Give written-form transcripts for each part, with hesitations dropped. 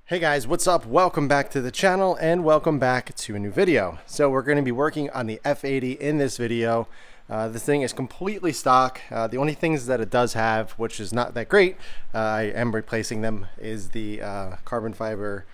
Hey guys, what's up? Welcome back to the channel and welcome back to a new video. So we're going to be working on the F80 in this video. This thing is completely stock. The only things that it does have, which is not that great, I am replacing them, is the carbon fiber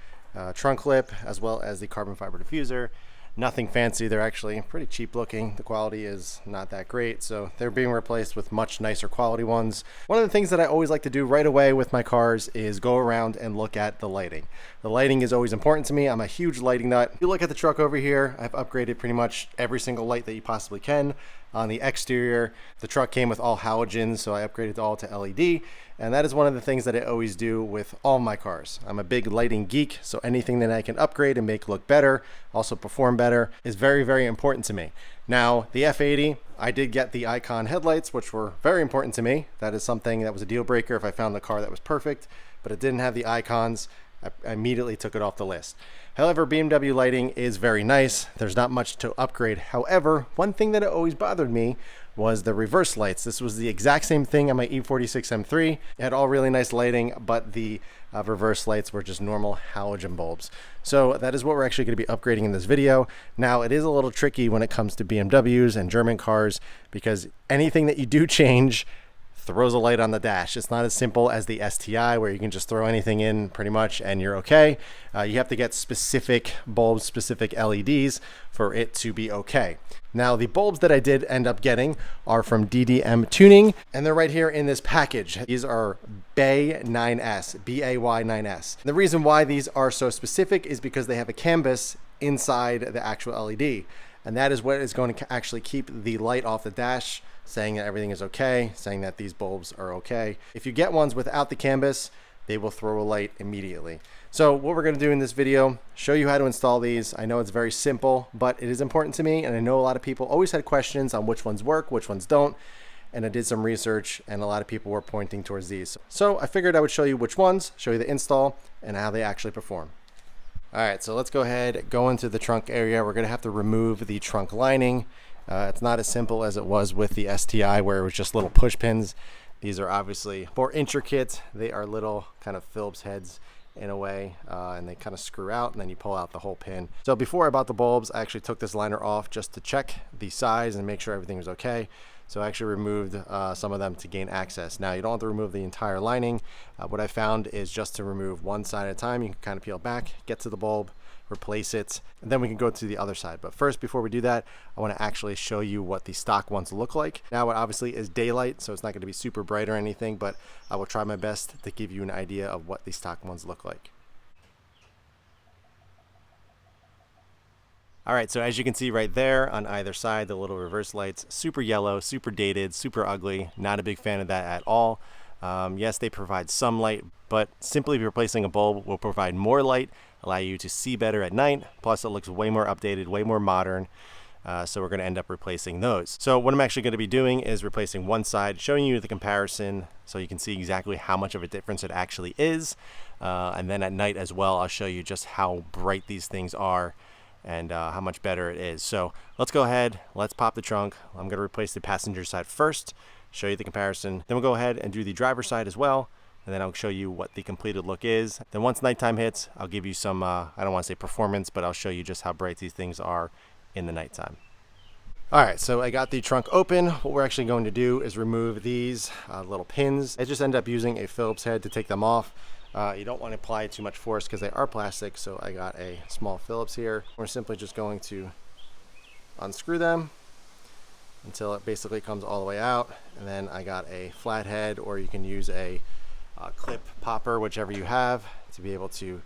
trunk clip as well as the carbon fiber diffuser. Nothing fancy. They're actually pretty cheap looking. The quality is not that great, so they're being replaced with much nicer quality ones. One of the things that I always like to do right away with my cars is go around and look at the lighting. The lighting is always important to me. I'm a huge lighting nut. If you look at the truck over here, I've upgraded pretty much every single light that you possibly can. On the exterior, the truck came with all halogens, so I upgraded all to LED, and that is one of the things that I always do with all my cars. I'm a big lighting geek, so anything that I can upgrade and make look better, also perform better, is very, very important to me. Now, the F80, I did get the icon headlights, which were very important to me. That is something that was a deal breaker if I found the car that was perfect, but it didn't have the icons. I immediately took it off the list. However, BMW lighting is very nice. There's not much to upgrade. However, one thing that always bothered me was the reverse lights. This was the exact same thing on my E46 M3. It had all really nice lighting, but the reverse lights were just normal halogen bulbs. So that is what we're actually going to be upgrading in this video. Now, it is a little tricky when it comes to BMWs and German cars because anything that you do change throws a light on the dash. It's not as simple as the STI where you can just throw anything in pretty much and you're okay. You have to get specific bulbs, specific LEDs for it to be okay. Now, the bulbs that I did end up getting are from DDM Tuning, and they're right here in this package. These are BAY 9S, B-A-Y 9S. The reason why these are so specific is because they have a canvas inside the actual LED, and that is what is going to actually keep the light off the dash, saying that everything is okay, saying that these bulbs are okay. If you get ones without the canvas, they will throw a light immediately. So what we're going to do in this video, show you how to install these. I know it's very simple, but it is important to me, and I know a lot of people always had questions on which ones work, which ones don't, and I did some research, and a lot of people were pointing towards these. So I figured I would show you which ones, show you the install, and how they actually perform. All right, so let's go ahead, go into the trunk area. We're going to have to remove the trunk lining. It's not as simple as it was with the STI where it was just little push pins. These are obviously more intricate. They are little kind of Phillips heads in a way, and they kind of screw out and then you pull out the whole pin. So before I bought the bulbs, I actually took this liner off just to check the size and make sure everything was okay. So I actually removed some of them to gain access. Now, you don't have to remove the entire lining. What I found is just to remove one side at a time. You can kind of peel back, get to the bulb, replace it, and then we can go to the other side. But first, before we do that, I want to actually show you what the stock ones look like. Now, it obviously is daylight, so it's not going to be super bright or anything, but I will try my best to give you an idea of what the stock ones look like. All right, so as you can see right there on either side, the little reverse lights, super yellow, super dated, super ugly. Not a big fan of that at all. Yes, they provide some light, but simply replacing a bulb will provide more light, allow you to see better at night. Plus, it looks way more updated, way more modern. So we're going to end up replacing those. So what I'm actually going to be doing is replacing one side, showing you the comparison so you can see exactly how much of a difference it actually is. And then at night as well, I'll show you just how bright these things are and how much better it is. So let's go ahead, let's pop the trunk. I'm going to replace the passenger side first, show you the comparison. Then we'll go ahead and do the driver's side as well, and then I'll show you what the completed look is. Then once nighttime hits, I'll give you some, I don't want to say performance, but I'll show you just how bright these things are in the nighttime. All right, so I got the trunk open. What we're actually going to do is remove these little pins. I just end up using a Phillips head to take them off. You don't want to apply too much force because they are plastic, so I got a small Phillips here. We're simply just going to unscrew them until it basically comes all the way out, and then I got a flat head, or you can use a clip popper, whichever you have, to be able to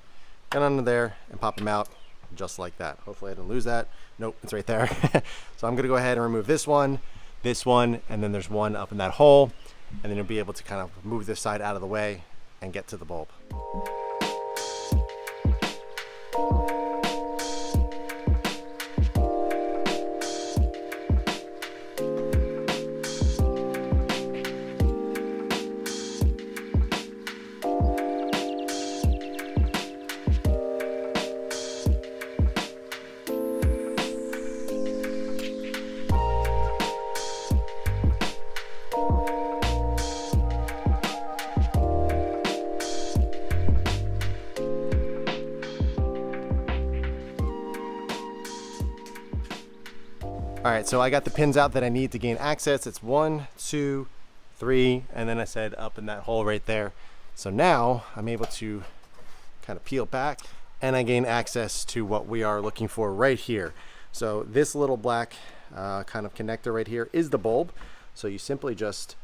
get under there and pop them out just like that. Hopefully I didn't lose that. Nope, it's right there. So I'm going to go ahead and remove this one, and then there's one up in that hole, and then you'll be able to kind of move this side out of the way and get to the bulb. All right, so I got the pins out that I need to gain access. It's 1, 2, 3, and then I said up in that hole right there. So now I'm able to kind of peel back and I gain access to what we are looking for right here. So this little black kind of connector right here is the bulb. So you simply just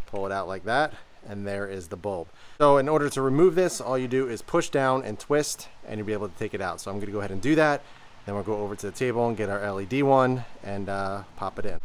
pull it out like that, and there is the bulb. So in order to remove this, all you do is push down and twist, and you'll be able to take it out. So I'm gonna go ahead and do that. Then we'll go over to the table and get our LED one and pop it in.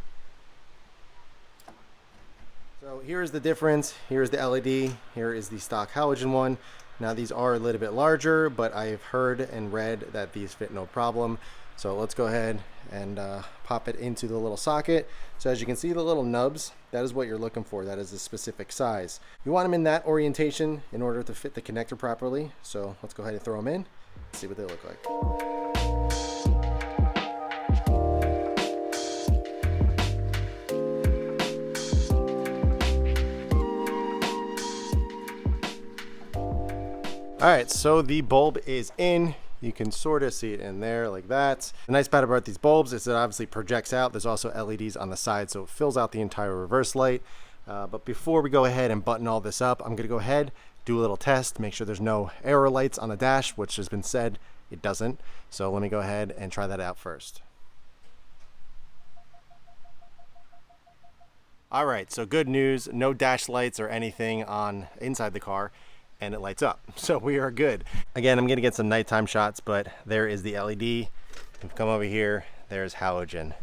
So here's the difference. Here's the LED. Here is the stock halogen one. Now these are a little bit larger, but I've heard and read that these fit no problem. So let's go ahead and pop it into the little socket. So as you can see, the little nubs, that is what you're looking for. That is a specific size. You want them in that orientation in order to fit the connector properly. So let's go ahead and throw them in, see what they look like. All right, so the bulb is in. You can sort of see it in there like that. The nice part about these bulbs is it obviously projects out. There's also LEDs on the side, so it fills out the entire reverse light. But before we go ahead and button all this up, I'm gonna go ahead, do a little test, make sure there's no error lights on the dash, which has been said it doesn't. So let me go ahead and try that out first. All right, so good news, no dash lights or anything on inside the car, and it lights up. So we are good. Again, I'm gonna get some nighttime shots, but there is the LED. Come over here, there's halogen.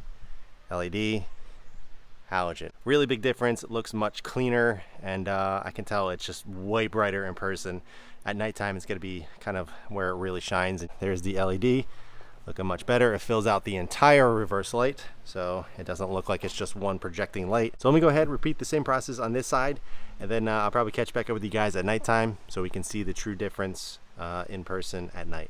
LED, halogen. Really big difference. It looks much cleaner, and I can tell it's just way brighter in person. At nighttime, it's gonna be kind of where it really shines. There's the LED, looking much better. It fills out the entire reverse light, so it doesn't look like it's just one projecting light. So let me go ahead and repeat the same process on this side, and then I'll probably catch back up with you guys at nighttime so we can see the true difference in person at night.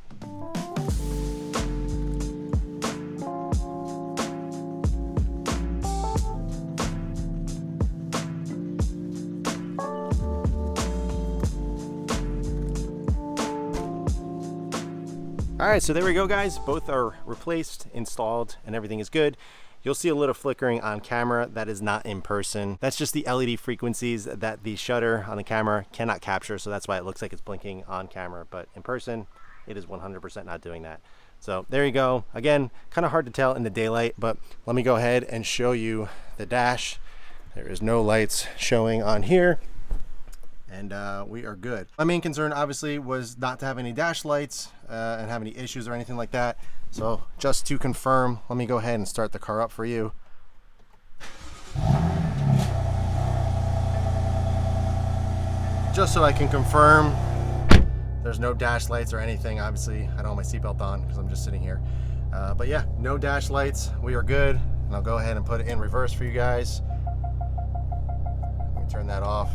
All right, so there we go, guys. Both are replaced, installed, and everything is good. You'll see a little flickering on camera. That is not in person. That's just the LED frequencies that the shutter on the camera cannot capture, so that's why it looks like it's blinking on camera. But in person, it is 100% not doing that. So there you go. Again, kind of hard to tell in the daylight, but let me go ahead and show you the dash. There is no lights showing on here, and we are good. My main concern obviously was not to have any dash lights and have any issues or anything like that. So just to confirm, let me go ahead and start the car up for you. Just so I can confirm there's no dash lights or anything. Obviously I don't have my seatbelt on because I'm just sitting here. But yeah, no dash lights, we are good. And I'll go ahead and put it in reverse for you guys. Let me turn that off.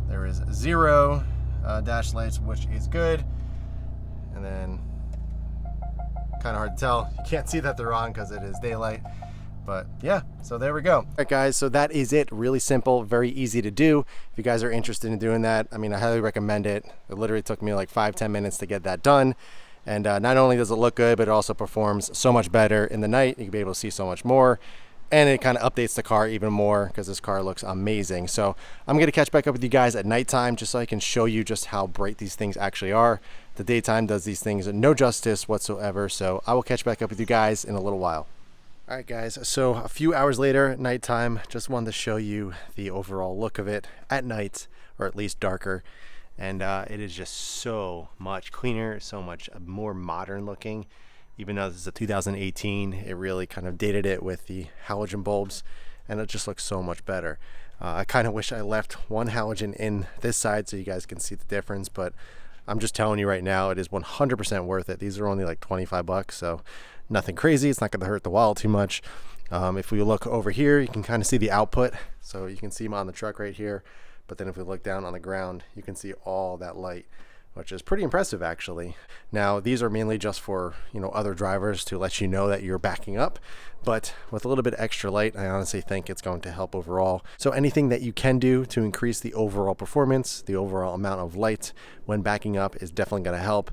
There is 0 dash lights, which is good. And then kind of hard to tell. You can't see that they're on because it is daylight. But yeah, so there we go. All right, guys, so that is it. Really simple, very easy to do. If you guys are interested in doing that, I mean, I highly recommend it. It literally took me like 5-10 minutes to get that done. And not only does it look good, but it also performs so much better in the night. You can be able to see so much more. And it kind of updates the car even more because this car looks amazing. So I'm going to catch back up with you guys at nighttime just so I can show you just how bright these things actually are. The daytime does these things no justice whatsoever. So I will catch back up with you guys in a little while. All right, guys, so a few hours later, nighttime, just wanted to show you the overall look of it at night, or at least darker. And it is just so much cleaner, so much more modern looking. Even though this is a 2018, it really kind of dated it with the halogen bulbs, and it just looks so much better. I kind of wish I left one halogen in this side so you guys can see the difference, but I'm just telling you right now, it is 100% worth it. These are only like 25 bucks, so nothing crazy. It's not going to hurt the wallet too much. If we look over here, you can kind of see the output. So you can see them on the truck right here. But then if we look down on the ground, you can see all that light, which is pretty impressive actually. Now these are mainly just for, you know, other drivers to let you know that you're backing up, but with a little bit extra light, I honestly think it's going to help overall. So anything that you can do to increase the overall performance, the overall amount of light when backing up is definitely going to help.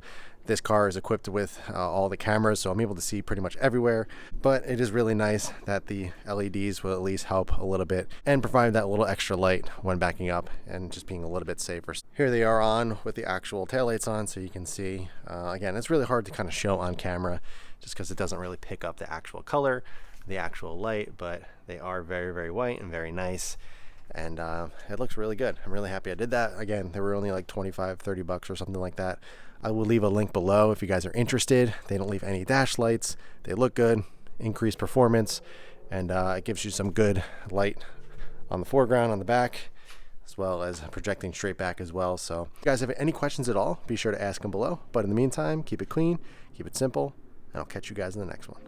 This car is equipped with all the cameras, so I'm able to see pretty much everywhere, but it is really nice that the LEDs will at least help a little bit and provide that little extra light when backing up and just being a little bit safer. Here they are on with the actual taillights on, so you can see. Again, it's really hard to kind of show on camera just because it doesn't really pick up the actual color, the actual light, but they are very, very white and very nice. And it looks really good. I'm really happy I did that. Again, they were only like 25, 30 bucks or something like that. I will leave a link below if you guys are interested. They don't leave any dash lights. They look good, increased performance, and it gives you some good light on the foreground, on the back, as well as projecting straight back as well. So if you guys have any questions at all, be sure to ask them below. But in the meantime, keep it clean, keep it simple, and I'll catch you guys in the next one.